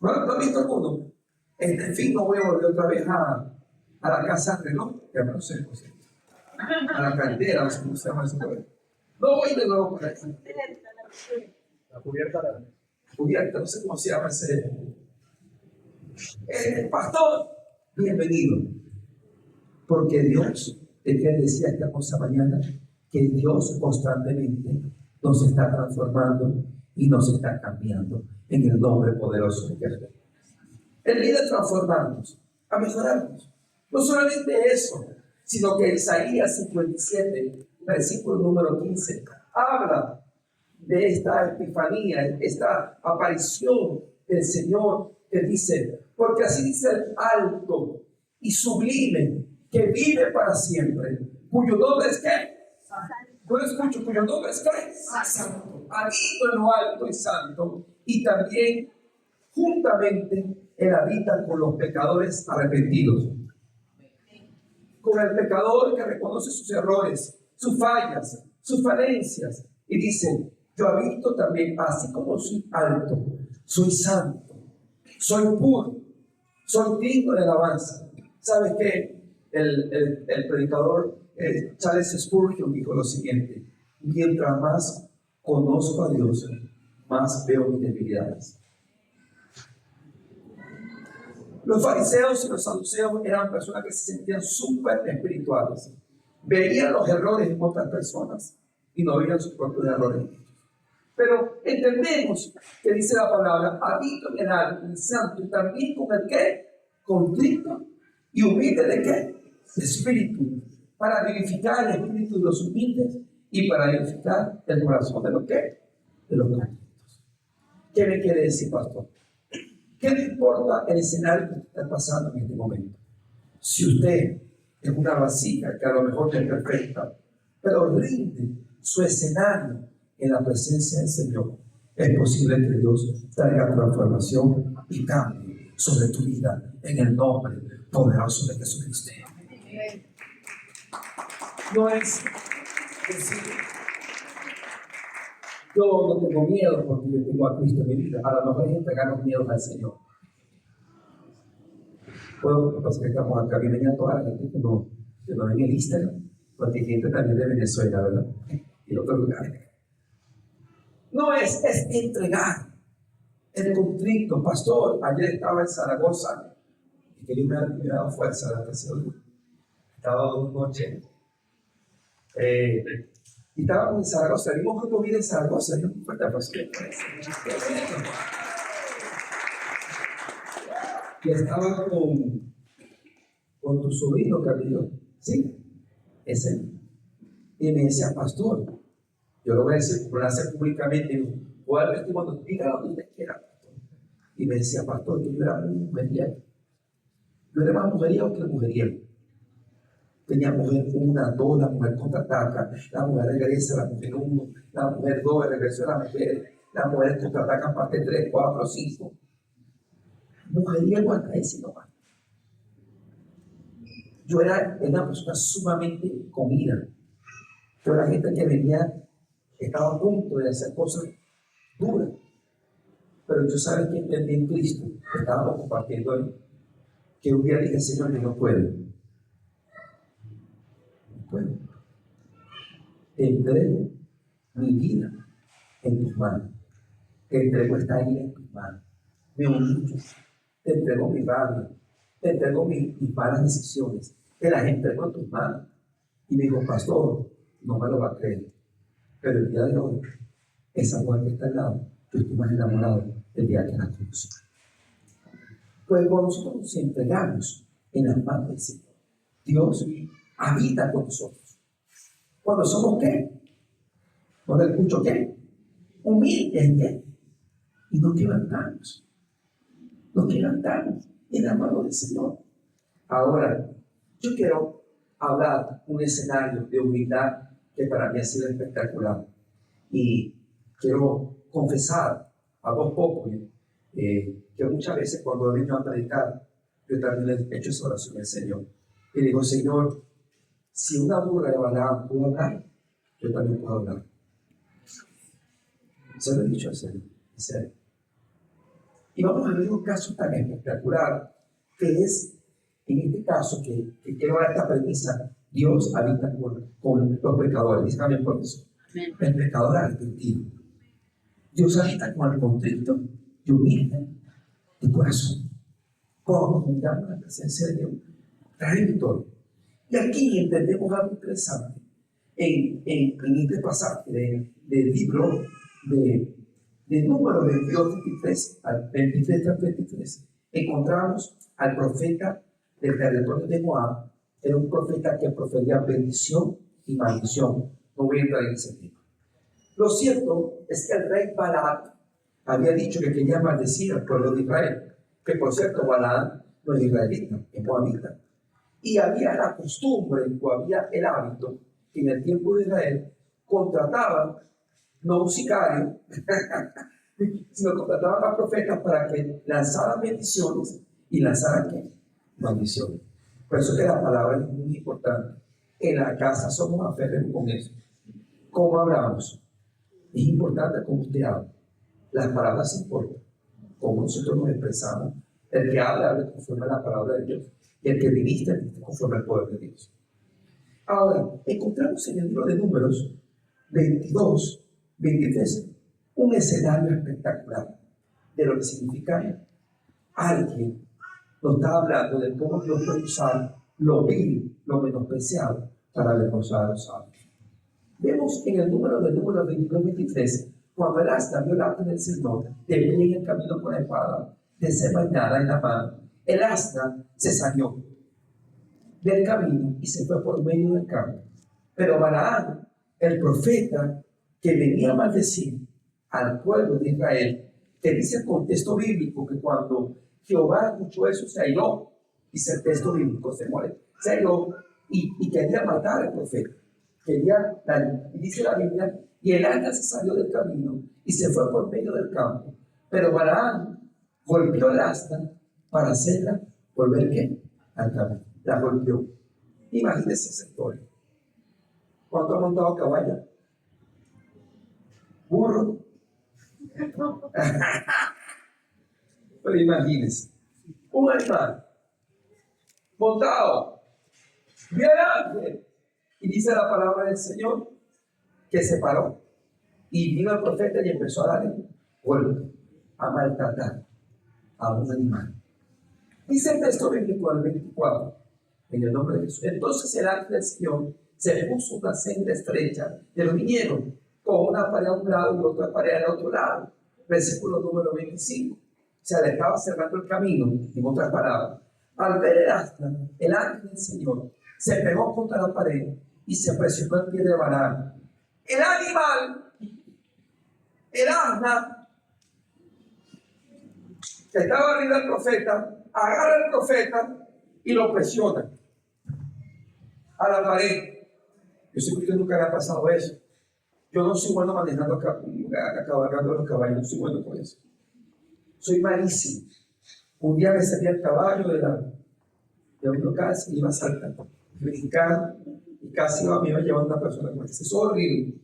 ¿No han visto alguno? En fin, no voy a volver otra vez a la casa del reloj, ya no sé, pues, a la caldera, no sé cómo se llama eso. No voy de nuevo para eso. La cubierta. Cubierta, no sé cómo se llama ese. Pastor, bienvenido. Porque Dios, ¿de qué decía esta cosa mañana? Que Dios constantemente nos está transformando y nos está cambiando en el nombre poderoso de Jesús. Él viene a transformarnos, a mejorarnos. No solamente eso, sino que Isaías 57, versículo número 15, habla de esta epifanía, esta aparición del Señor que dice, porque así dice el alto y sublime, que vive para siempre, cuyo nombre es ¿qué? Yo escucho, cuyo nombre es ¿qué? Santo. Habito en lo alto y santo, y también juntamente Él habita con los pecadores arrepentidos. Con el pecador que reconoce sus errores, sus fallas, sus falencias, y dice, yo habito también, así como soy alto, soy santo, soy puro, soy digno de alabanza. ¿Sabes qué? El predicador Charles Spurgeon dijo lo siguiente: mientras más conozco a Dios, más veo mis debilidades. Los fariseos y los saduceos eran personas que se sentían súper espirituales. Veían los errores en otras personas y no veían sus propios errores. Pero entendemos que dice la palabra, habito en el alto, en el santo, y también con el ¿qué? Contrito y humilde ¿de qué? De espíritu, para vivificar el espíritu de los humildes y para vivificar el corazón de los ¿qué? De los contritos. ¿Qué me quiere decir, pastor? ¿Qué le importa el escenario que está pasando en este momento? Si usted es una vasija que a lo mejor no es perfecta, pero rinde su escenario en la presencia del Señor, es posible que Dios traiga transformación y cambio sobre tu vida en el nombre poderoso de Jesucristo. No es decir, yo no tengo miedo porque yo tengo a Cristo en mi vida. A lo mejor hay gente que gana miedo al Señor. Bueno, lo que pasa es que estamos acá, vienen a toda la gente que no ven en Instagram, porque hay gente también de Venezuela, ¿verdad? Y de otros lugares. No es entregar el contrito. Pastor, ayer estaba en Zaragoza y que Dios me ha dado fuerza de la tercera día. Estaba 2 noches. Y estábamos en Zaragoza, vimos una vida en Zaragoza. Dios me fuerte, pastor. Y estaba con tu sobrino, Camilo, ¿sí? Ese. Y me decía, pastor, yo lo voy a decir, lo hace públicamente, voy a ver cuando diga lo que usted quiera, pastor. Y me decía, pastor, que yo era muy mujeriego. Yo era más mujeriego que el mujeriego. Tenía mujer 1, 2, la mujer contraataca, la mujer regresa, la mujer 1, la mujer 2, regreso a la mujer, la mujer contraataca parte 3, 4, 5. Mujeriego hasta ese nomás. Yo era una persona sumamente comida. Yo era gente que venía, estaba a punto de hacer cosas duras. Pero yo sabía que entendí en Cristo, estábamos compartiendo ahí, que un día dije, Señor, yo no puedo. No puedo. Te entrego mi vida en tus manos. Te entrego esta ira en tus manos. Me humillo. Te entrego mi rabia. Te entrego mis malas decisiones. Te las entrego en tus manos. Y me dijo, pastor, no me lo va a creer. Pero el día de hoy, esa mujer que está al lado, yo estoy más enamorado el día que la conocí. Pues cuando nosotros nos entregamos en las manos del Señor, Dios habita con nosotros. Cuando somos ¿qué? No le escucho ¿qué? Humildes ¿qué? Y nos levantamos. Nos levantamos en la mano del Señor. Ahora, yo quiero hablar un escenario de humildad que para mí ha sido espectacular. Y quiero confesar a vos poco que muchas veces cuando he venido a predicar, yo también he hecho esa oración al Señor. Y digo, Señor, si una burra de Balaam pudo hablar, yo también puedo hablar. Se lo he dicho al Señor, en serio. Y vamos a ver un caso tan espectacular que es, en este caso, que quiero dar esta premisa: Dios habita con los pecadores. Dígame por eso. El pecador arrepentido. Dios habita con el contrito y humilde de corazón. Cuando nos juntamos en la presencia de Dios, trae victoria. Y aquí entendemos algo interesante. En este pasaje del libro de Números 22, 23 al 23, encontramos al profeta del territorio de Moab. Era un profeta que profería bendición y maldición. No voy a entrar en ese tema. Lo cierto es que el rey Balac había dicho que quería maldecir al pueblo de Israel, que por cierto Balac no es israelita, es moabita. Y había la costumbre, o había el hábito, que en el tiempo de Israel contrataban, no un sicario, sino contrataban a profetas para que lanzaran bendiciones y lanzaran ¿qué? Maldiciones. Por eso que la palabra es muy importante. En la casa somos aférrimos con eso. ¿Cómo hablamos? Es importante cómo usted habla. Las palabras importan. Cómo nosotros nos expresamos. El que habla conforme a la palabra de Dios. Y el que ministra conforme al poder de Dios. Ahora, encontramos en el libro de Números 22, 23, un escenario espectacular de lo que significa alguien nos está hablando de cómo Dios puede usar lo vil, lo menospreciado, para avergonzar a los sabios. Vemos en el número 22, 23, cuando el asta vio el arca del Señor de pie en el camino con la espada desenvainada en la mano, el asta se salió del camino y se fue por medio del campo. Pero Balaam, el profeta que venía a maldecir al pueblo de Israel, te dice el contexto bíblico que cuando Jehová escuchó eso, se airó. Dice el texto bíblico, se airó y quería matar al profeta. Y dice la Biblia, y el arca se salió del camino y se fue por medio del campo. Pero Balaam golpeó el asta para hacerla volver ¿qué? Al camino. La golpeó. Imagínense esa historia. ¿Cuánto ha montado caballo? Burro. Pero imagínense, un animal montado, vio al ángel, y dice la palabra del Señor que se paró. Y vino el profeta y empezó a darle golpe, a maltratar a un animal. Dice el texto bíblico al 24, en el nombre de Jesús. Entonces el ángel del Señor se puso una senda estrecha de los viñedos, con una pared a un lado y otra pared al otro lado. Versículo número 25. Se le estaba cerrando el camino, en otras palabras. Al ver el asta, el ángel del Señor se pegó contra la pared y se presionó el pie de Balaam. El animal, el asna, que estaba arriba del profeta, agarra al profeta y lo presiona a la pared. Yo sé que a usted nunca le ha pasado eso. Yo no soy bueno manejando cabalgando los caballos, no soy bueno con eso. Soy malísimo. Un día me salía el caballo de un casi iba a saltar, brincando, y casi me iba llevando a una persona con eso. Es horrible.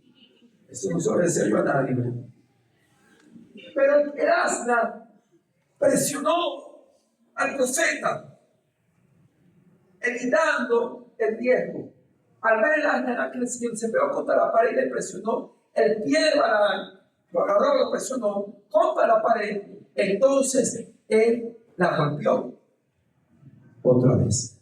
Eso no se obedece yo a nadie, ¿verdad? Pero el asna presionó al profeta, evitando el riesgo. Al ver el asna, el Señor se pegó contra la pared y le presionó el pie de Balaam, lo agarró, lo presionó contra la pared. Entonces él la golpeó otra vez.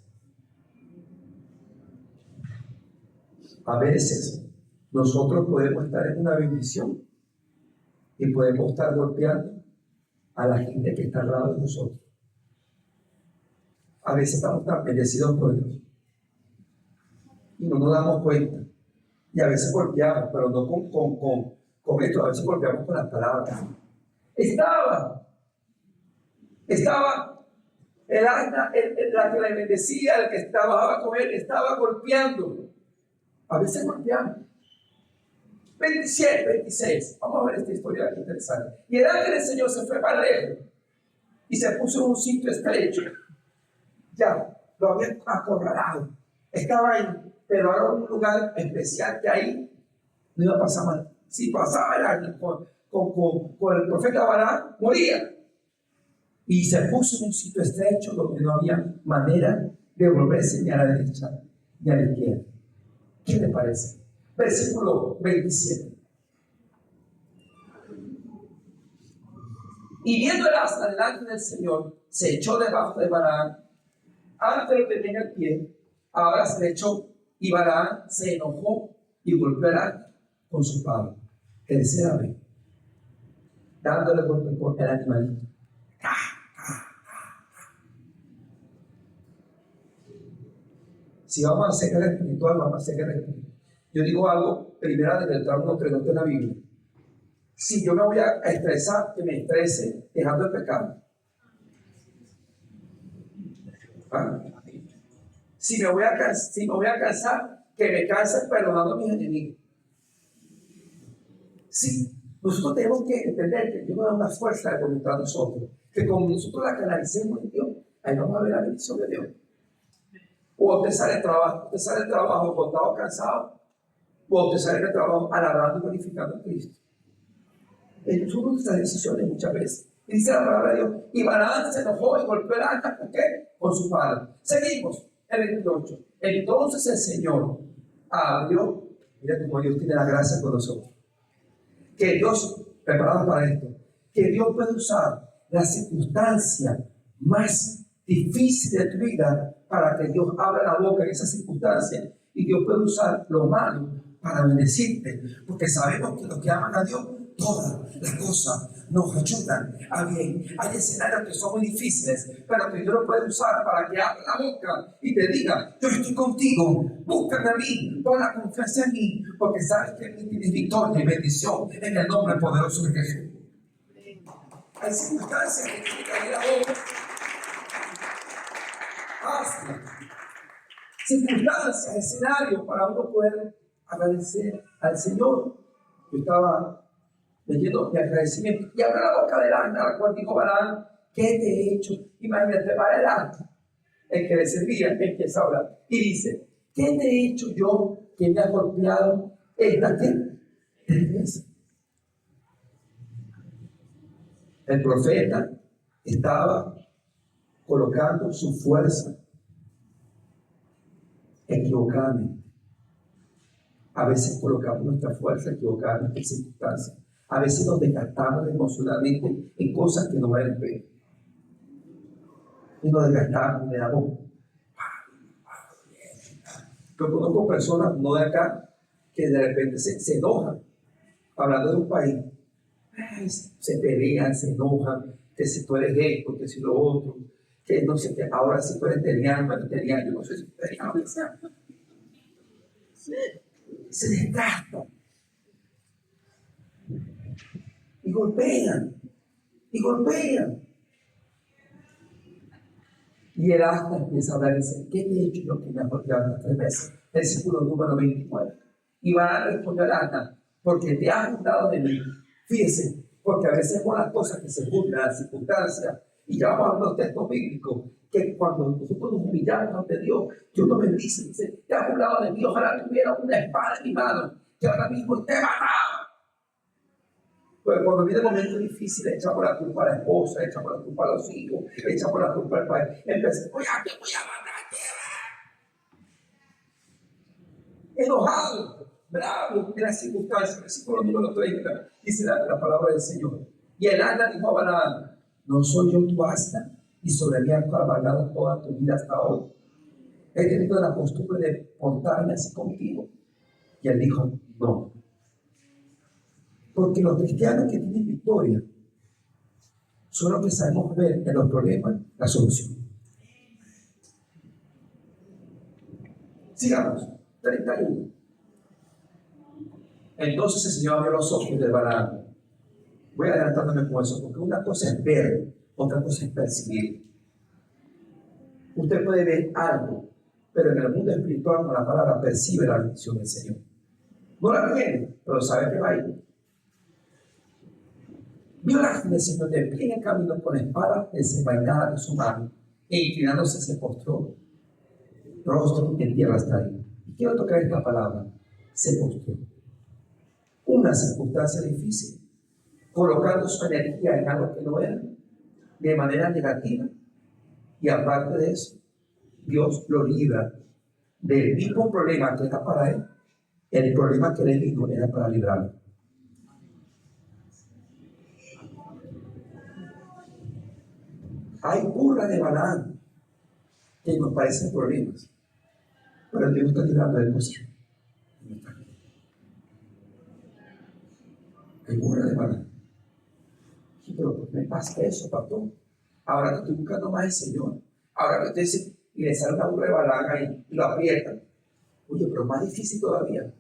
A veces nosotros podemos estar en una bendición y podemos estar golpeando a la gente que está al lado de nosotros. A veces estamos tan bendecidos por Dios y no nos damos cuenta. Y a veces golpeamos, pero no con esto, a veces golpeamos con las palabras. Estaba el asna, la que le bendecía, el que estaba con él, estaba golpeando. A veces golpeamos. 27, 26. Vamos a ver esta historia interesante. Y el ángel del Señor se fue para lejos y se puso en un sitio estrecho. Ya, lo habían acorralado. Estaba ahí, pero era un lugar especial que ahí no iba a pasar mal. Si pasaba el ángel con el profeta Balaam, moría. y se puso en un sitio estrecho donde no había manera de volverse ni a la derecha ni a la izquierda. ¿Qué le parece? Versículo 27. Y viendo el asna delante del Señor, se echó debajo de Balaam, antes lo tenía el pie, ahora se le echó, y Balaam se enojó y golpeó el asna con su palo. Tercera vez, dándole golpe por el animalito. Si vamos a hacer guerra espiritual, vamos a hacer guerra espiritual. Yo digo algo, primera de Beltrán 1:3 de la Biblia. Si yo me voy a estresar, que me estrese dejando el pecado. ¿Ah? Si me voy a cansar, que me canse perdonando a mis enemigos. Sí, nosotros tenemos que entender que Dios nos da una fuerza de voluntad a nosotros, que como nosotros la canalicemos en Dios, ahí vamos a ver la bendición de Dios. O usted sale del trabajo agotado, cansado, o usted sale del trabajo alabando y glorificando a Cristo. Son nuestras decisiones muchas veces. Y dice la palabra de Dios, y Balaam se enojó y golpeó el asna, ¿con qué? Con su palo. Seguimos, el 28. Entonces el Señor abrió, mira cómo Dios tiene la gracia con nosotros. Que Dios, preparado para esto, que Dios puede usar la circunstancia más difícil de tu vida para que Dios abra la boca en esa circunstancia, y Dios puede usar lo malo para bendecirte, porque sabemos que los que aman a Dios, todas las cosas nos ayudan a bien. Hay escenarios que son muy difíciles, pero que Dios lo puede usar para que abra la boca y te diga: yo estoy contigo, búscame a mí, pon la confianza en mí, porque sabes que en mí tienes victoria y bendición en el nombre poderoso de Jesús. Hay circunstancias que tienen que abrir la boca. Circunstancias, escenarios para uno poder agradecer al Señor. Yo estaba leyendo mi agradecimiento y abre la boca del asna, a la cual dijo Balaam: ¿qué te he hecho? Imagínate, para el asna, el que le servía, empieza a hablar y dice: ¿qué te he hecho yo que me ha golpeado esta vez? El profeta estaba colocando su fuerza equivocadamente. A veces colocamos nuestra fuerza equivocadamente en circunstancias. A veces nos desgastamos emocionalmente en cosas que no valen la pena. Y nos desgastamos y le damos. Yo conozco personas, no de acá, que de repente se enojan, hablando de un país. Se pelean, se enojan, que si tú eres esto, que si lo otro, que no sé qué, ahora si tú eres vegetariano, yo no sé si vegetariano, que sea. Se desgastan y golpean y el asna empieza a hablar y dice: ¿qué te he hecho yo que me has golpeado estas 3 veces? Versículo número 29. Y Balaam respondió al asna: porque te has burlado de mí. Fíjese, porque a veces con las cosas que se burlan, las circunstancias, y ya vamos a los textos bíblicos, que cuando nosotros nos humillamos ante Dios, Dios nos bendice. Dice: te has burlado de mí, ojalá tuviera una espada en mi mano, que ahora mismo te mataba. Pues cuando viene momentos difíciles, echamos la culpa a la esposa, echamos la culpa a los hijos, echamos la culpa al padre. Empecé: oye, te voy a matar, enojado, bravo en las circunstancias. Versículo número 30, dice la palabra del Señor. Y el asna dijo a Balaam: ¿no soy yo tu asna? Y sobre mí has cabalgado toda tu vida hasta hoy. He tenido la costumbre de portarme así contigo. Y él dijo: no. Porque los cristianos que tienen victoria son los que sabemos ver en los problemas la solución. Sigamos, 31. Entonces el Señor abrió los ojos de Balaam. Voy adelantándome con eso, porque una cosa es ver, otra cosa es percibir. Usted puede ver algo, pero en el mundo espiritual, con la palabra, percibe la bendición del Señor. No la tiene, pero sabe que va a ir. Vio la gente del Señor de pie en el camino con la espada desenvainada de su mano, e inclinándose se postró, rostro en tierra hasta ahí. Y quiero tocar esta palabra: se postró. Una circunstancia difícil, colocando su energía en algo que no era. de manera negativa. Y aparte de eso, Dios lo libra del mismo problema que era para él. El problema que le vino era para librarlo. Hay burra de Balaam que nos parecen problemas, pero Dios está librando de cosas. Hay burra de Balaam. Sí, pero ¿por qué me pasa eso, pastor? Ahora que estoy buscando más el Señor, ahora que usted y le sale una burra de Balaam ahí y lo aprietan. Oye, pero más difícil todavía.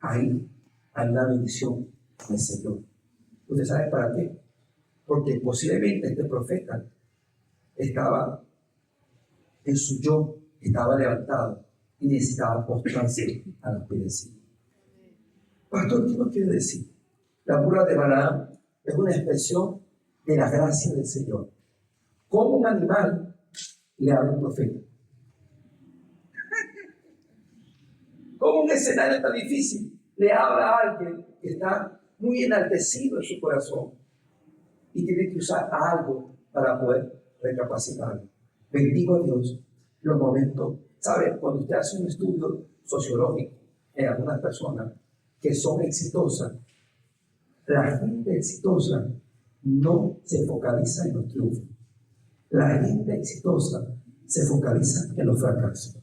Ahí hay una bendición del Señor. ¿Usted sabe para qué? Porque posiblemente este profeta estaba en su yo, estaba levantado y necesitaba postrarse a los pies del Señor. Pastor, ¿qué nos quiere decir? La burra de Balaam es una expresión de la gracia del Señor. Como un animal le habla un profeta. Como un escenario tan difícil le habla a alguien que está muy enaltecido en su corazón y tiene que usar algo para poder recapacitarlo. Bendigo a Dios los momentos. ¿Sabe? Cuando usted hace un estudio sociológico en algunas personas que son exitosas, la gente exitosa no se focaliza en los triunfos. La gente exitosa se focaliza en los fracasos.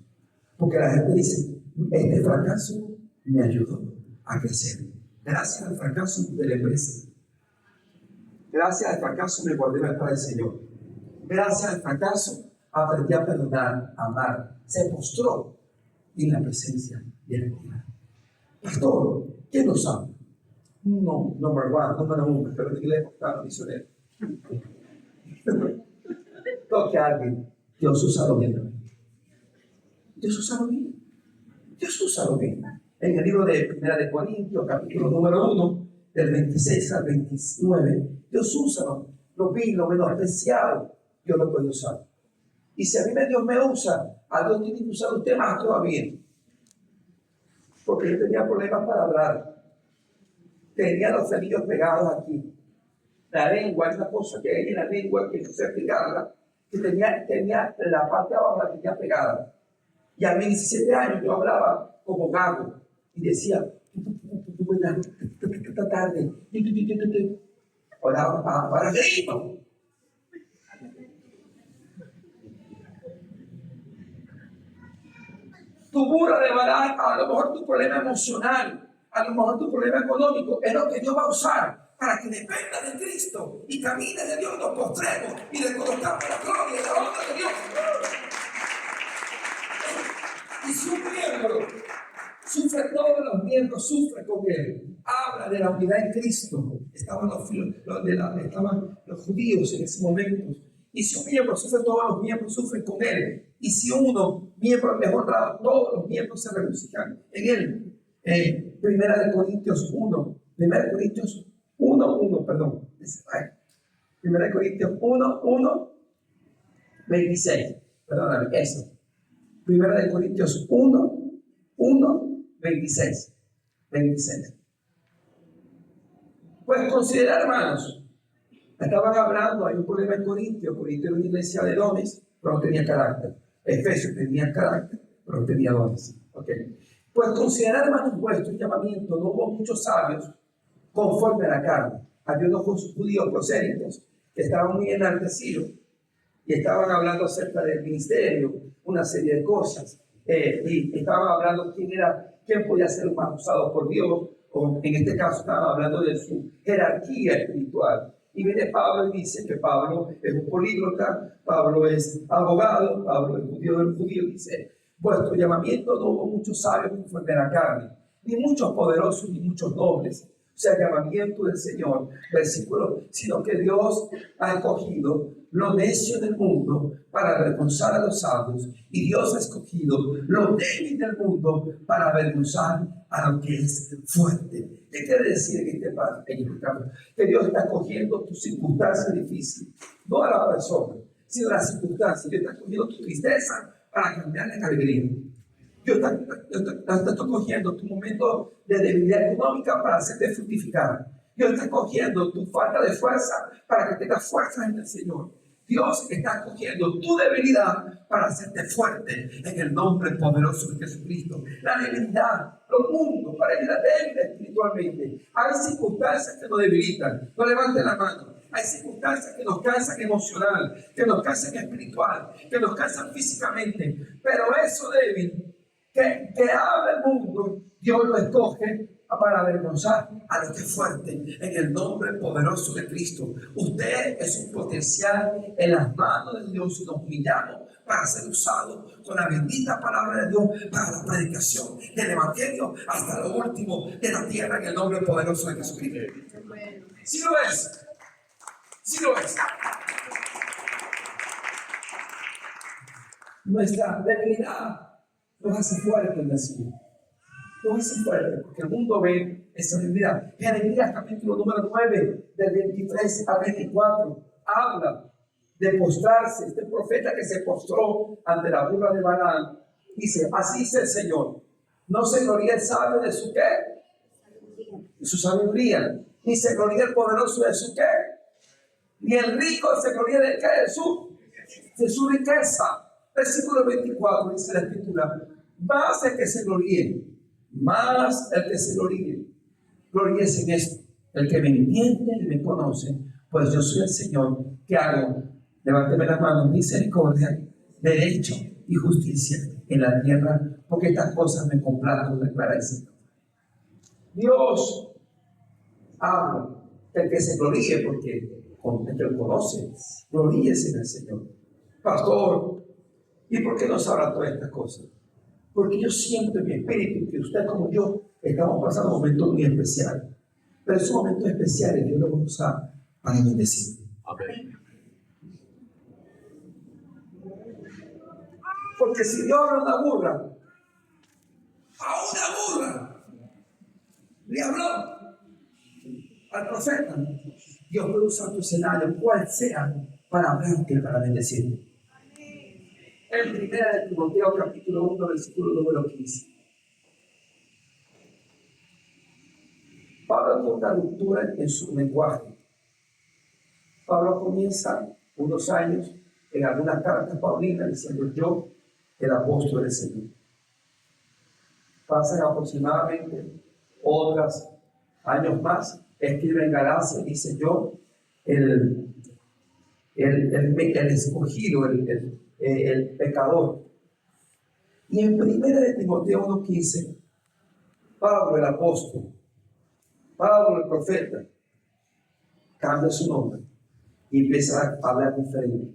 Porque la gente dice, este fracaso me ayudó a crecer. Gracias al fracaso de la empresa. Gracias al fracaso me guardé para el Señor. Gracias al fracaso aprendí a perdonar, a amar. Se postró en la presencia de la Tierra. Pastor, ¿qué nos sabe? No, número uno, pero en inglés está misionero. Toque a alguien. Dios usa lo bien. Dios usa lo bien. Dios usa lo bien. En el libro de Primera de Corintios, capítulo número 1, del 26 al 29, Dios usa lo vil, lo menospreciado. Dios lo puede usar. Y si a mí Dios me usa, a Dios tiene que usar usted más todavía. Porque yo tenía problemas para hablar. Tenía los frenillos pegados aquí. La lengua es una cosa que hay en la lengua que no sé explicarla. Que tenía la parte de abajo la tenía pegada. Y a mis 17 años yo hablaba como gago. Y decía, esta tarde. Ahora grito. Tu burra de Balaam, a lo mejor tu problema emocional, a lo mejor tu problema económico, es lo que Dios va a usar para que dependa de Cristo y camine de Dios, nos postremos y le colocamos la gloria y la honra de Dios. Y si un miembro sufre, todos los miembros sufren con él. Habla de la unidad en Cristo. Estaban los judíos en ese momento. Y si un miembro sufre, todos los miembros sufren con él. Y si uno, miembro mejor dado, todos los miembros se regocijan en él. Primera de Corintios 1, Primera de Corintios 1, perdón. Primera de Corintios 1, 26. Perdóname, eso. Primera de Corintios 1, 26. Pues considerar, hermanos, estaban hablando, hay un problema en Corintio. Corintio era una iglesia de dones, pero no tenía carácter. Efesios tenía carácter, pero no tenía dones. ¿Okay? Pues considerar, hermanos, vuestro llamamiento. No hubo muchos sabios conforme a la carne. Había unos judíos prosélitos que estaban muy enaltecidos y estaban hablando acerca del ministerio, una serie de cosas. Y estaban hablando quién podía ser más usado por Dios, o en este caso estaban hablando de su jerarquía espiritual. Y viene Pablo y dice que Pablo es un políglota, Pablo es abogado, Pablo es judío del judío. Dice, vuestro llamamiento no hubo muchos sabios conforme a la carne, ni muchos poderosos, ni muchos nobles. O sea, llamamiento del Señor, versículo, sino que Dios ha escogido lo necio del mundo para avergonzar a los sabios, y Dios ha escogido lo débil del mundo para avergonzar a lo que es fuerte. ¿Qué quiere decir en este paso? Que Dios está escogiendo tu circunstancia difícil, no a la persona, sino a la circunstancia. Dios está escogiendo tu tristeza para cambiarla en alegría. Dios está cogiendo tu momento de debilidad económica para hacerte fructificar. Dios está cogiendo tu falta de fuerza para que tengas fuerza en el Señor. Dios está cogiendo tu debilidad para hacerte fuerte en el nombre poderoso de Jesucristo. La debilidad, los mundos, para ir a débil espiritualmente. Hay circunstancias que nos debilitan. No levanten la mano. Hay circunstancias que nos cansan emocional, que nos cansan espiritual, que nos cansan físicamente. Pero eso débil que habla el mundo, Dios lo escoge para avergonzar a los que es fuerte en el nombre poderoso de Cristo. Usted es un potencial en las manos de Dios y nos humillamos para ser usado con la bendita palabra de Dios para la predicación del Evangelio hasta lo último de la tierra en el nombre poderoso de Jesucristo. ¿Sí lo es? ¿Sí lo es? Nuestra debilidad nos hace fuerte en la Señor. Nos hace fuerte porque el mundo ve esa debilidad. Jeremías capítulo número 9, del 23 al 24, habla de postrarse. Este profeta que se postró ante la burra de Balaam, dice, así dice el Señor, no se gloría el sabio de su qué, de su sabiduría, ni se gloría el poderoso de su qué, ni el rico se gloría de qué, de su riqueza. Versículo 24 dice la Escritura, más el que se gloríe, más el que se gloríe, gloríese en esto, el que me entiende y me conoce, pues yo soy el Señor que hago, levánteme las manos, misericordia, derecho y justicia en la tierra, porque estas cosas me complazco, declara el Señor. Dios habla del que se gloríe, porque el que lo conoce, gloríese en el Señor. Pastor, ¿y por qué nos habla todas estas cosas? Porque yo siento en mi espíritu que usted como yo estamos pasando momentos muy especiales. Pero esos momentos especiales Dios los va a usar para bendecir. Amén. Porque si Dios habla a una burra, le habló al profeta, Dios puede usar tu escenario, cual sea, para hablarte, para bendecirte. En 1 Timoteo capítulo 1, versículo número 15. Pablo tiene una ruptura en su lenguaje. Pablo comienza unos años en algunas cartas paulinas diciendo yo, el apóstol del Señor. Pasan aproximadamente otros años más, escribe en Galacia y dice yo, el escogido, el pecador. Y en 1 Timoteo 1:15, Pablo el apóstol, Pablo el profeta, cambia su nombre y empieza a hablar diferente.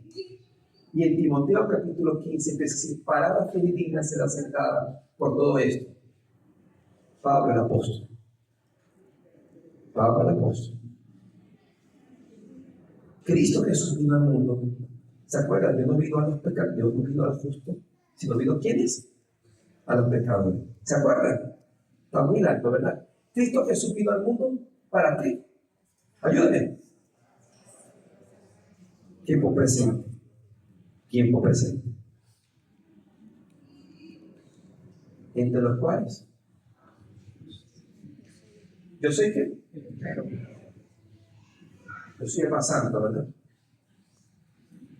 Y en Timoteo capítulo 15 empieza a decir, palabras fidedignas será aceptada por todo esto. Pablo el apóstol. Pablo el apóstol. Cristo Jesús vino al mundo. ¿Se acuerdan? Dios no vino a los pecadores, Dios no vino a los justos, sino vino a ¿quiénes? A los pecadores. ¿Se acuerdan? Está muy alto, ¿verdad? Cristo Jesús vino al mundo para ti. Ayúdame. Tiempo presente. Tiempo presente. Entre los cuales yo soy que yo soy el más santo, ¿verdad?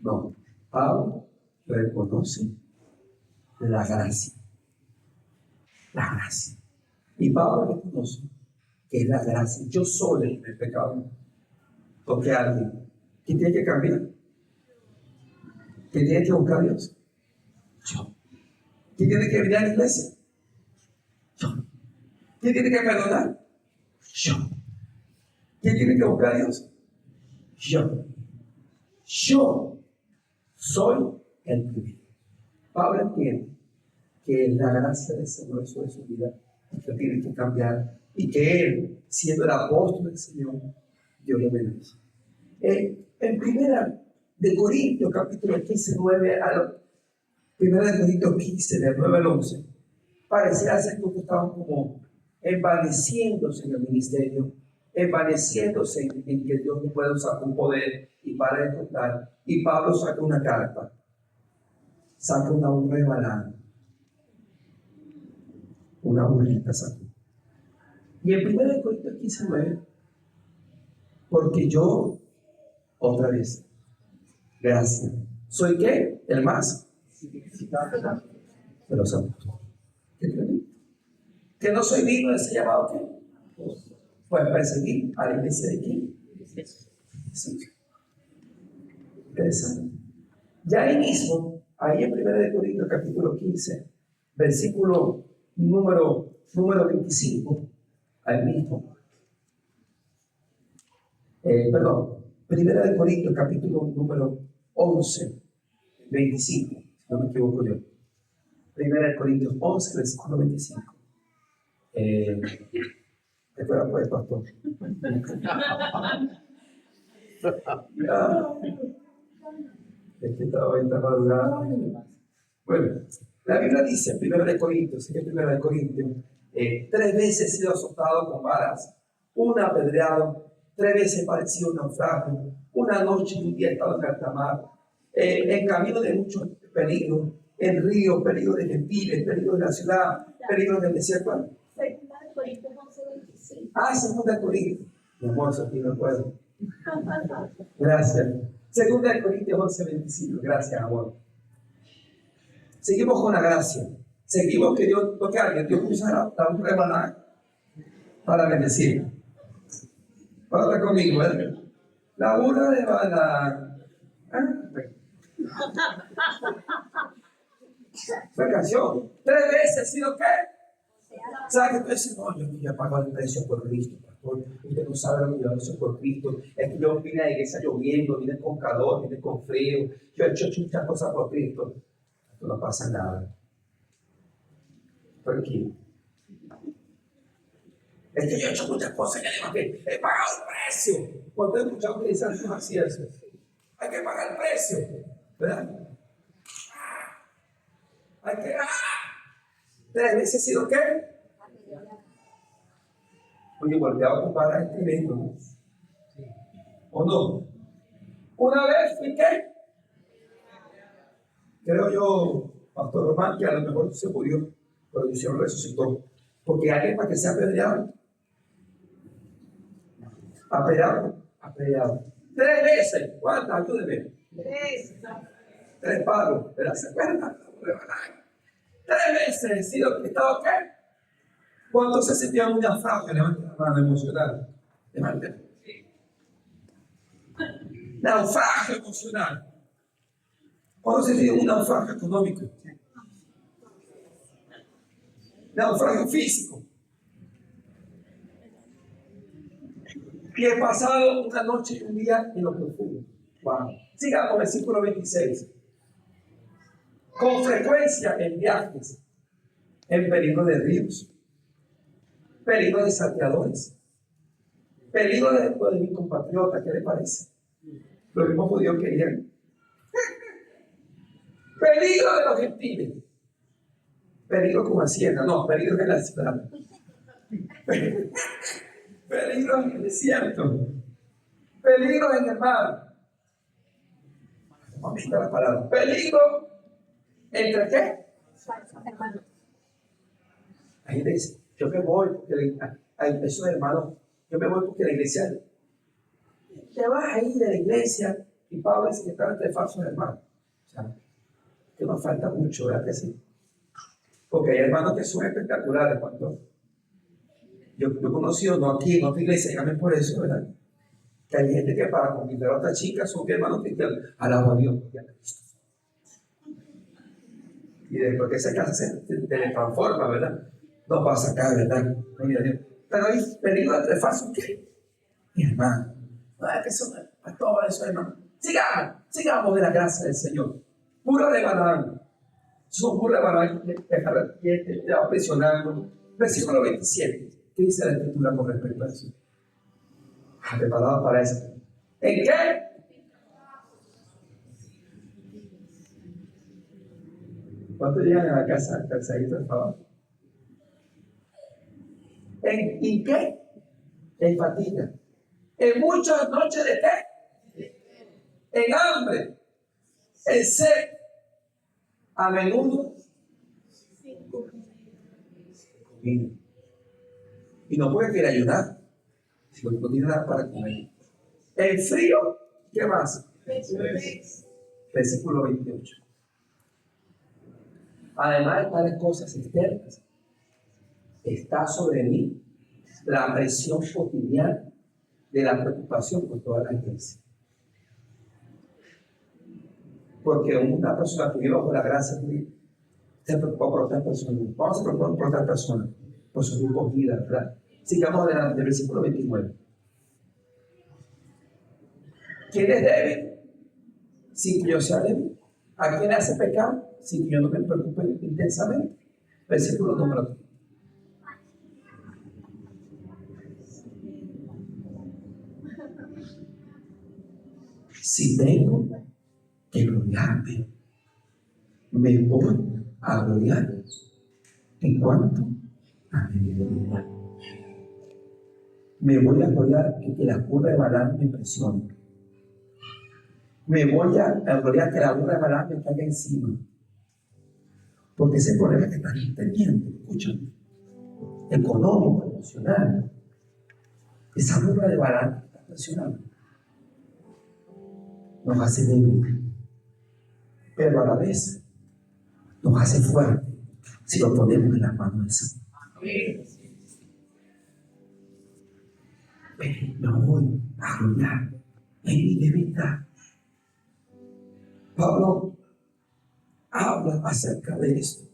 No. Pablo reconoce la gracia. La gracia. Y Pablo reconoce que es la gracia. Yo soy el pecado. Porque alguien que tiene que cambiar, que tiene que buscar a Dios. Yo. ¿Quién tiene que venir a la iglesia? Yo. ¿Quién tiene que perdonar? Yo. ¿Quién tiene que buscar a Dios? Yo. Yo soy el primero. Pablo entiende que la gracia del Señor sobre su vida y que tiene que cambiar y que él, siendo el apóstol del Señor, Dios le bendice. En primera de Corintios, capítulo 15, 9 al primera de Corintios 15, del 9 al 11, parecía ser que estaban como envaneciéndose en el ministerio, envaneciéndose en que Dios no puede usar con poder y para ejecutar. Y Pablo saca una carta, saca una burra de Balaam, una burrita sacó. Y en 1 Corintios 15, 9 Porque yo, otra vez, gracias. ¿Soy qué? El más de los apóstoles. ¿Qué tremendo? Que no soy digno de ser llamado ¿qué? Pues perseguir a la iglesia de quién. Sí. Interesante. Ya ahí mismo, ahí en 1 Corintios capítulo 15, versículo número 25, ahí mismo. Perdón, 1 Corintios capítulo número 11, 25, si no me equivoco yo. 1 Corintios 11, versículo 25. ¿Te acuerdas pues, pastor? Es que estaba en esta madrugada. Bueno, la Biblia dice en 1 Corintios, ¿sí? 1 Corintios, 3 veces he sido azotado con varas, una apedreado, 3 veces he padecido un naufragio, una noche y un día he estado en alta mar, en camino de muchos peligros, en ríos, peligros de gentiles, peligros de la ciudad, peligros del desierto. 2 Corintios 11:25. Ah, 2 Corintios. Mi amor, eso aquí no puedo. Gracias. 2 Corintios 11:25. Gracias, amor. Seguimos con la gracia. Seguimos que Dios toque a alguien. Dios usa la burra de Balaam para bendecir. Habla conmigo, ¿verdad? La burra de Balaam. La canción. 3 veces he sido ¿qué? ¿Sabes que tú dices? No, yo ya pago el precio por Cristo, pastor. Usted no sabe lo que yo hice por Cristo. Es que yo vine a la iglesia lloviendo, vine con calor, vine con frío. Yo he hecho muchas cosas por Cristo. No pasa nada. Tranquilo. Es que yo he hecho muchas cosas que he pagado el precio. Cuando he escuchado que dicen así eso, hay que pagar el precio, ¿verdad? Hay que 3 veces he sido ¿qué? Oye, golpeado con vara es tremendo, ¿no? ¿O no? Una vez fui ¿qué? Creo yo, Pastor Román, que a lo mejor se murió, pero el Señor resucitó. Porque alguien para que sea apedreado. Apedreado. 3 veces. ¿Cuántas? Ayúdeme. 3 palos. ¿Verdad? ¿Se acuerdan? 3 veces he sido estado ¿qué? ¿Cuántos se sentían un naufragio? Levanten la mano emocional. Levanten. Naufragio emocional. ¿Cuándo se tiene un naufragio económico? Naufragio físico. Y he pasado una noche y un día en lo profundo. Wow. Sigamos, versículo 26. Con frecuencia en viajes, en peligro de ríos, peligro de saqueadores, peligro de mi compatriota, ¿qué le parece? Los mismos judíos querían. Peligro de los gentiles. Peligro con Hacienda, no, peligro en la ciudad. Peligro en el desierto. Peligro en el mar. Vamos a la palabra. Peligro entre qué. La gente dice, yo me voy porque esos hermanos, yo me voy porque la iglesia, te vas a ir de la iglesia y Pablo dice que estaba entre falsos hermanos. O sea, que nos falta mucho, ¿verdad que sí? Porque hay hermanos que son espectaculares. Cuando yo he conocido, no aquí, en otra iglesia, dígame por eso, ¿verdad? Que hay gente que para conquistar a otra chica son hermanos cristianos. Alaba a Dios. Y después que se casa se transforma, ¿verdad? No pasa acá, ¿verdad? Pero hay peligro entre falsos que, mi hermano, no es que son pastores, esos hermanos. Sigamos de la gracia del Señor. Puro de Balaam. Son puro de Balaam que te va presionando. Versículo 27. ¿Qué dice la Escritura con respecto a eso? Preparado para eso. ¿En qué? ¿Cuántos llegan a la casa cansadito del trabajo? ¿En qué? En fatiga. En muchas noches de qué? En hambre. En sed. A menudo. Comida. Y no puede querer ayudar si no tiene nada para comer. El frío, ¿qué más? Pesadez. Versículo 28. Además de tales cosas externas, está sobre mí la presión cotidiana de la preocupación por toda la iglesia. Porque una persona que vive bajo la gracia de Dios se preocupa por otras personas. Vamos a preocupar por otras personas, por su grupo de vida, ¿verdad? Sigamos adelante, el versículo 29. ¿Quién es débil? Sin que yo sea débil. ¿A quién hace pecar? Sin que yo no me preocupe intensamente. Versículo número 3. Si tengo que gloriarme, me voy a gloriar en cuanto a mi debilidad. Me voy a gloriar en que la burra de Balaam me presione. Me voy a gloriar que la burra de Balaam me caiga encima. Porque ese problema que están teniendo, escuchen, económico, emocional, esa burra de Balaam que está presionando, nos hace débil, pero a la vez nos hace fuerte si lo ponemos en las manos de Dios. Pero me voy a gloriar en mi debilidad. Pablo habla acerca de esto.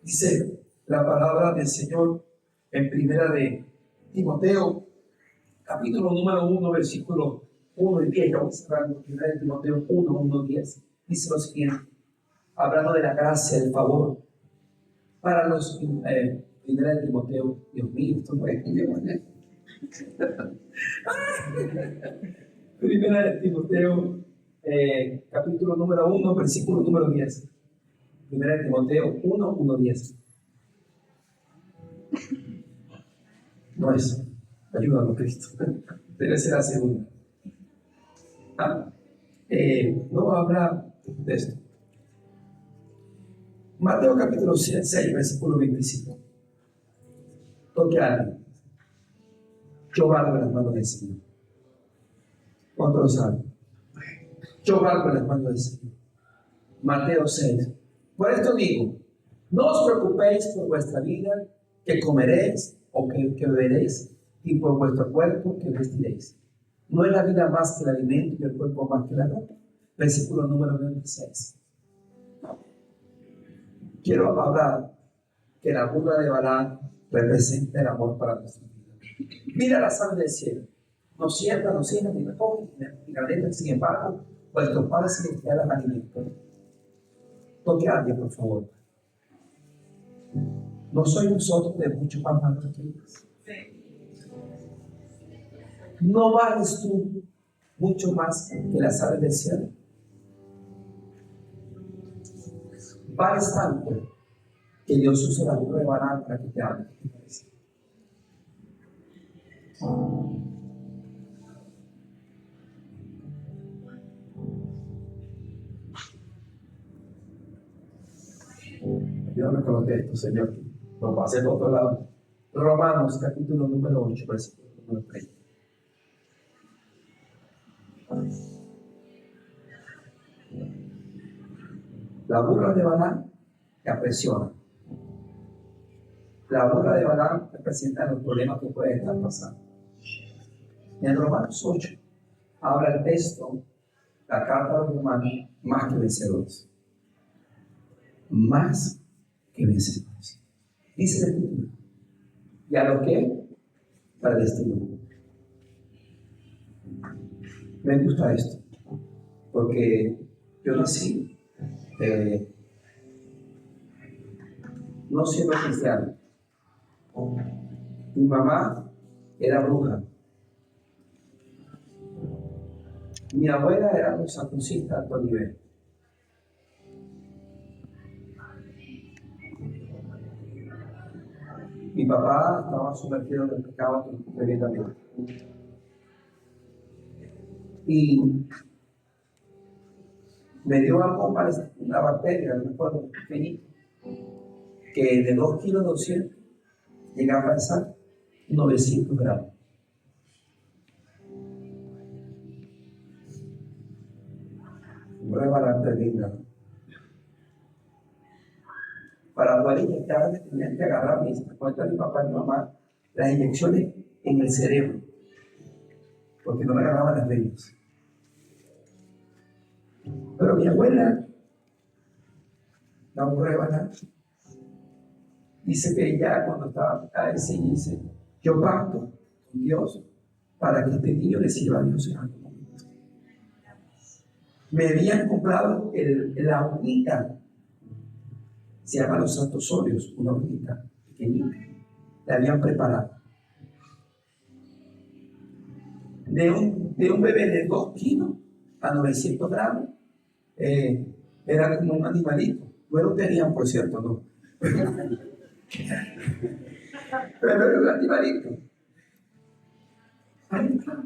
Dice la palabra del Señor en primera de Timoteo, capítulo número 1, versículo 1 y 10. Vamos cerrando, primera de Timoteo 1, 1, 10. Dice lo siguiente, hablando de la gracia, del favor. Para los, primera de Timoteo, Dios mío, esto no es que yo, primera de Timoteo, capítulo número 1, versículo número 10. Primera de Timoteo 1, 1, 10. No es. Ayúdanos, Cristo. Debe ser la segunda. No habla de esto. Mateo capítulo 6, versículo 25. Toque a alguien. Yo valgo en las manos del Señor. ¿Cuánto lo saben? Yo valgo en las manos del Señor. Mateo 6. Por esto digo, no os preocupéis por vuestra vida, que comeréis o que beberéis, y por vuestro cuerpo que vestiréis. No es la vida más que el alimento y el cuerpo más que la ropa. Versículo número 26. Quiero hablar que la burra de Balaam representa el amor para nuestra vida. Mira las aves del cielo. No siembran, no ciegan, ni recogen, ni ganan, sin embargo, vuestros padres celestiales las alimentan. Toque a alguien, por favor. ¿No soy nosotros de mucho pan para nuestros hijos? ¿No vales tú mucho más que las aves del cielo? Vales tanto que Dios usa la burra de Balaam para que te hable. ¿Qué te parece? Ayúdame con los textos, Señor. Nos pasé por otro lado. Romanos, capítulo número 8, versículo número 30. La burra de Balaam te apresiona. La burra de Balaam representa los problemas que puedes estar pasando. En Romanos 8 habla el texto, la carta de los romanos, más que vencedores. Más que vencedores. Dice la Escritura. ¿Y a lo que? Para el destino. Me gusta esto, porque yo nací no siendo cristiano. Mi mamá era bruja. Mi abuela era un sacucista de alto nivel. Mi papá estaba sumergido en el pecado tremendamente. Y me dio algo para una bacteria, no me acuerdo, pequeñita, que de 2 kilos 200 llegaba a pesar 900 gramos. prueba tremenda. Para poder inyectarme tenían que agarrar mis cuentas mi papá y mi mamá las inyecciones en el cerebro, porque no me agarraban las venas. Pero mi abuela, la prueba, dice que ella cuando estaba a ese dice, yo pacto con Dios para que este niño le sirva a Dios en algún momento. Me habían comprado la unita, se llama los santos óleos, una unita pequeñita, la habían preparado. De un bebé de 2 kilos a 900 gramos, era como un animalito. Bueno, tenían, por cierto, no. Pero era un animalito. Ahí está.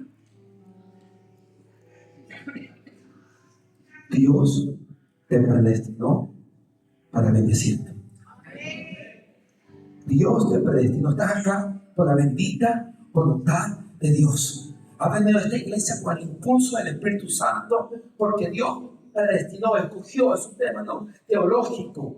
Dios te predestinó para bendecirte. Dios te predestinó. Estás acá por la bendita voluntad de Dios. Ha venido a esta iglesia con el impulso del Espíritu Santo porque Dios predestinó, escogió, es un tema teológico.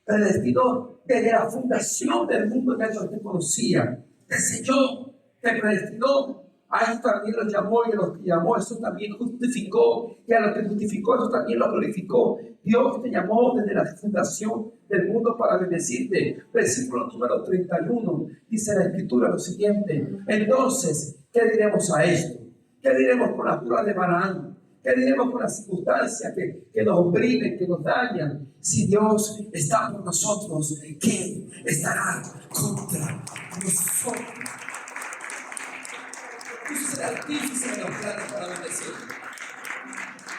Predestinó desde la fundación del mundo que Dios te conocía. Te selló, te predestinó. A eso también los llamó y a los que llamó, eso también justificó. Y a los que justificó, eso también los glorificó. Dios te llamó desde la fundación del mundo para bendecirte. Versículo número 31, dice la Escritura lo siguiente. Entonces, ¿qué diremos a esto? ¿Qué diremos con las pruebas de Balaam? ¿Qué diremos con las circunstancias que nos oprimen, que nos dañan? Si Dios está por nosotros, ¿quién estará contra nosotros? Jesús es el artífice de los planes para bendecir.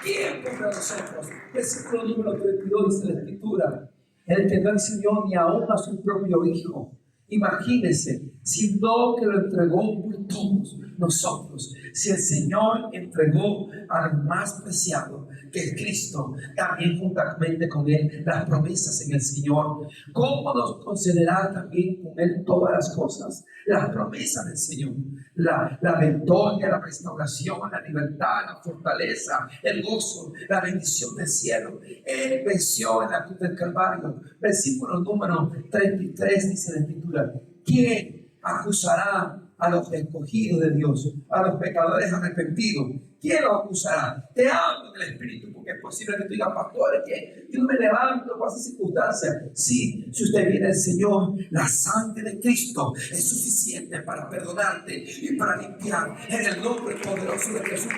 ¿Quién contra nosotros? Versículo número 32 dice la Escritura: el que no enseñó ni aún a su propio Hijo. Imagínense, sino que lo entregó por todos nosotros. Si el Señor entregó al más preciado, que es Cristo, también juntamente con Él las promesas en el Señor, ¿cómo nos concederá también con Él todas las cosas? Las promesas del Señor, la victoria, la restauración, la libertad, la fortaleza, el gozo, la bendición del cielo. Él venció en la cruz del Calvario. Versículo número 33 dice la Escritura: ¿quién acusará a los escogidos de Dios, a los pecadores arrepentidos? ¿Quién los acusará? Te amo en el Espíritu, porque es posible que tú digas, pastor, que yo no me levanto por esas circunstancias. Sí, si usted viene al Señor, la sangre de Cristo es suficiente para perdonarte y para limpiar en el nombre poderoso de Jesús.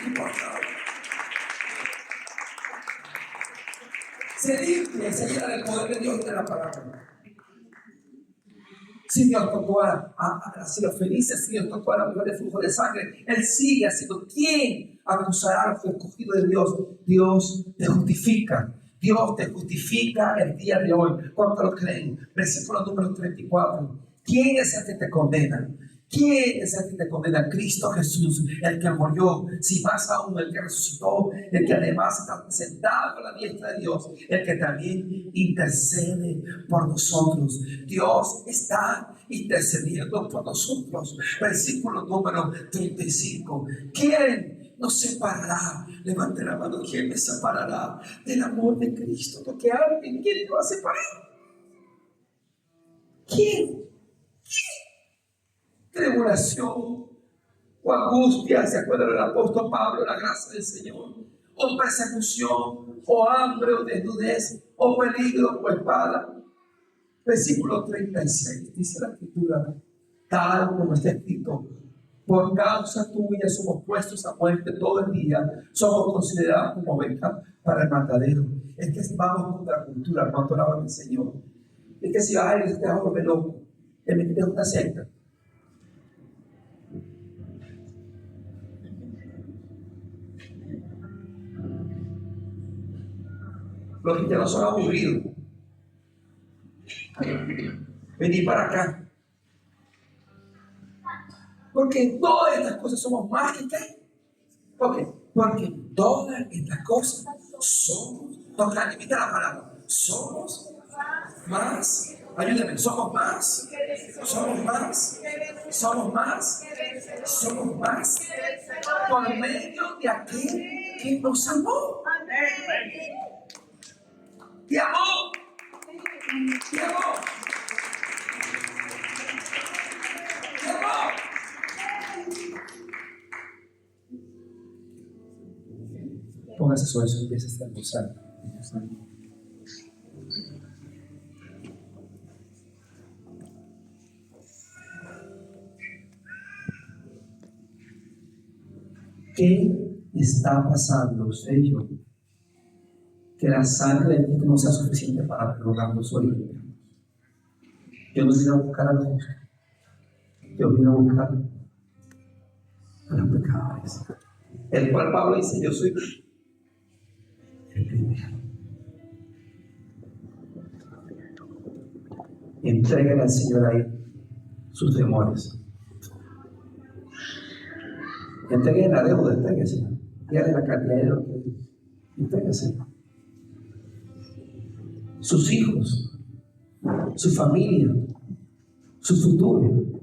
Se limpia y se llena del poder de Dios y de la palabra. Si Dios tocó a los felices, si Dios tocó a la mujer de flujo de sangre, Él sigue haciendo. ¿Quién acusará a los escogidos de Dios? Dios te justifica. Dios te justifica el día de hoy. ¿Cuántos lo creen? Versículo número 34. ¿Quién es el que te condena? ¿Quién es el que te condena? Cristo Jesús, el que murió, si más aún el que resucitó, el que además está sentado a la diestra de Dios, el que también intercede por nosotros. Dios está intercediendo por nosotros. Versículo número 35. ¿Quién nos separará? Levante la mano. ¿Quién me separará del amor de Cristo? Porque alguien, ¿quién te va a separar? ¿Quién? Tribulación o angustia, ¿se acuerdan del apóstol Pablo? La gracia del Señor, o persecución, o hambre, o desnudez, o peligro, o espada. Versículo 36 dice la Escritura, tal como está escrito: por causa tuya somos puestos a muerte todo el día, somos considerados como ovejas para el matadero. Es que vamos contra la cultura. ¿Cuánto alaban al Señor? Es que si vas a ir, te vas a volver loco, te metes en una secta. Los cristianos son aburridos. Venid para acá. Porque en todas estas cosas somos más que ¿qué? ¿Por qué? Porque en todas estas cosas somos, toca, limita la palabra, somos más. Ayúdame, somos más. Somos más. Somos más. Somos más. Por medio de aquel que nos amó. Te amó. Te amó. Te amó. Póngase sobre eso y empieza a estar gozando. ¿Qué está pasando usted y yo? Que la sangre de Cristo no sea suficiente para perdonarnos hoy. Yo no vine a buscar a los justos. Yo vine a buscar a los pecadores. El cual Pablo dice, yo soy el primero. Entrégale al Señor ahí sus temores. Entréguele la deuda, entréguesela. Dígale la cantidad de lo que entréguesela. Sus hijos, su familia, su futuro.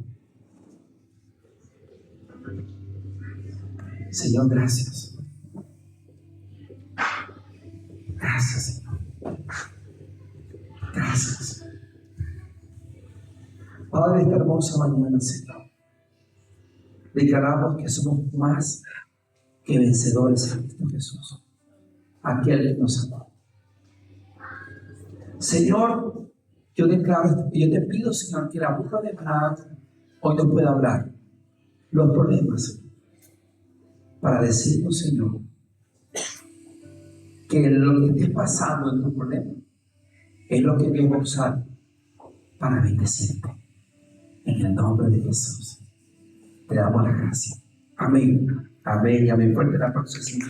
Señor, gracias. Gracias, Señor. Gracias. Padre, esta hermosa mañana, Señor, declaramos que somos más que vencedores en Cristo Jesús, aquel que nos amó. Señor, yo declaro y yo te pido, Señor, que la boca de Abraham hoy nos pueda hablar los problemas para decirnos, Señor, que lo que esté pasando en tu problema es lo que Dios va a usar para bendecirte. En el nombre de Jesús te damos la gracia. Amén. Amén. Y amén. Fuerte la próxima.